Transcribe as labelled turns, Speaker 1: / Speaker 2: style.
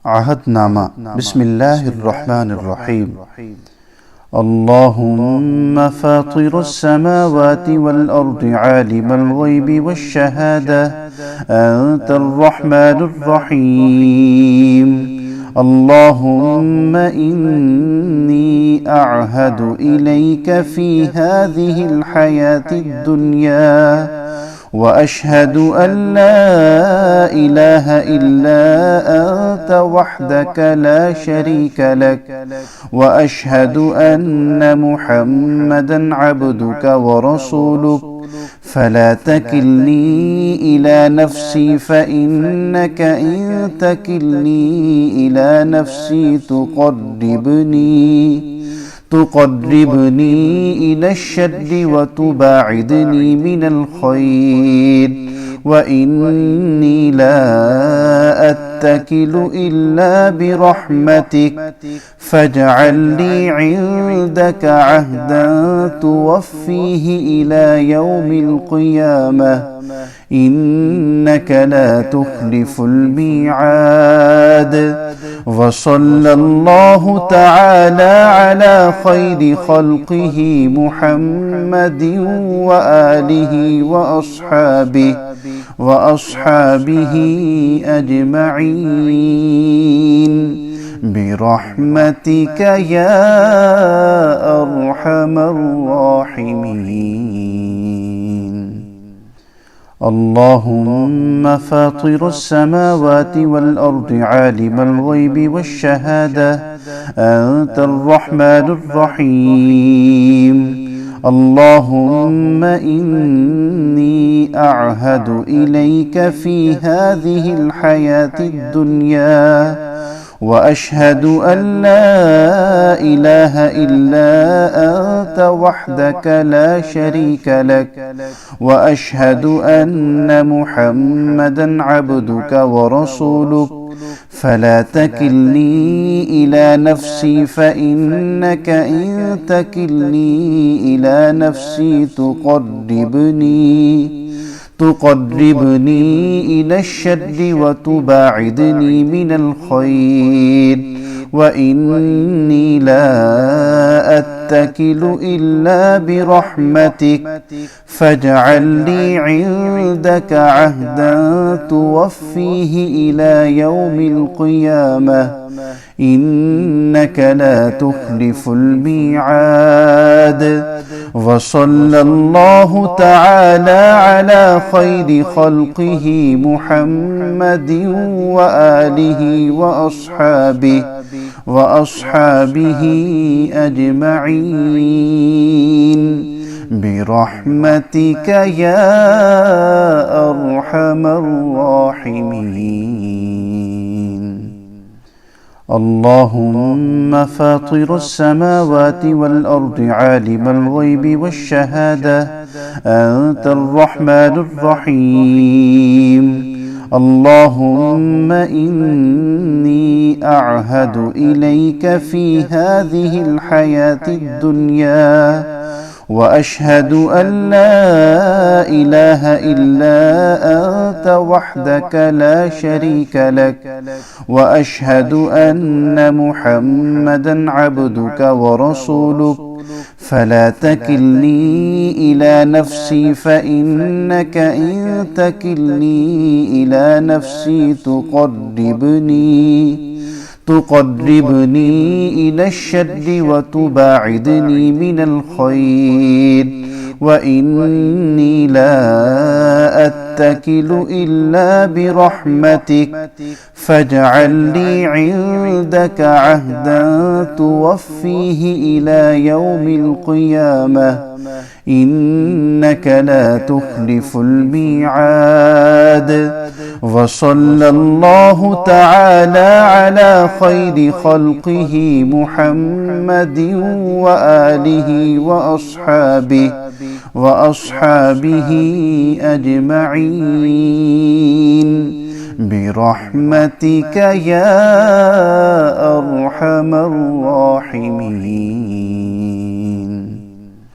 Speaker 1: عهدنامہ بسم الله الرحمن الرحيم. اللهم فاطر السماوات والأرض عالم الغيب والشهادة أنت الرحمن الرحيم. اللهم إني أعهد إليك في هذه الحياة الدنيا وأشهد أن لا إله إلا أنت وحدك لا شريك لك، وأشهد أن محمدا عبدك ورسولك، فلا تكلني إلى نفسي فإنك إن تكلني إلى نفسي تقربني إلى الشر وتباعدني من الخير، وإني لا أتكل إلا برحمتك، فاجعل لي عندك عهدا توفيه إلى يوم القيامة، إنك لا تخلف الميعاد. وصلى الله تعالى على خير خلقه محمد وآله وأصحابه أجمعين برحمتك يا أرحم الراحمين. اللهم فاطر السماوات والأرض عالم الغيب والشهادة أنت الرحمن الرحيم. اللهم إني أعهد إليك في هذه الحياة الدنيا وأشهد أن لا إله إلا أنت وحدك لا شريك لك، وأشهد أن محمدا عبدك ورسولك، فلا تكلني إلى نفسي فإنك إن تكلني إلى نفسي تقربني إلى الشر وتباعدني من الخير، وإني لا أتكل إلا برحمتك، فاجعل لي عندك عهدا توفيه إلى يوم القيامة، إنك لا تخلف الميعاد. وصلى الله تعالى على خير خلقه محمد وآله وأصحابه أجمعين برحمتك يا أرحم الراحمين. اللهم فاطر السماوات والأرض عالم الغيب والشهادة أنت الرحمن الرحيم. اللهم إني أعهد إليك في هذه الحياة الدنيا وأشهد أن لا إله إلا أنت وحدك لا شريك لك، وأشهد أن محمدا عبدك ورسولك، فلا تكلني إلى نفسي فإنك إن تكلني إلى نفسي تقربني إلى الشر وتباعدني من الخير، وإني لا أتكل إلا برحمتك، فاجعل لي عندك عهدا توفيه إلى يوم القيامة، إنك لا تخلف الميعاد. وصلى الله تعالى على خير خلقه محمد وآله وأصحابه أجمعين برحمتك يا أرحم الراحمين.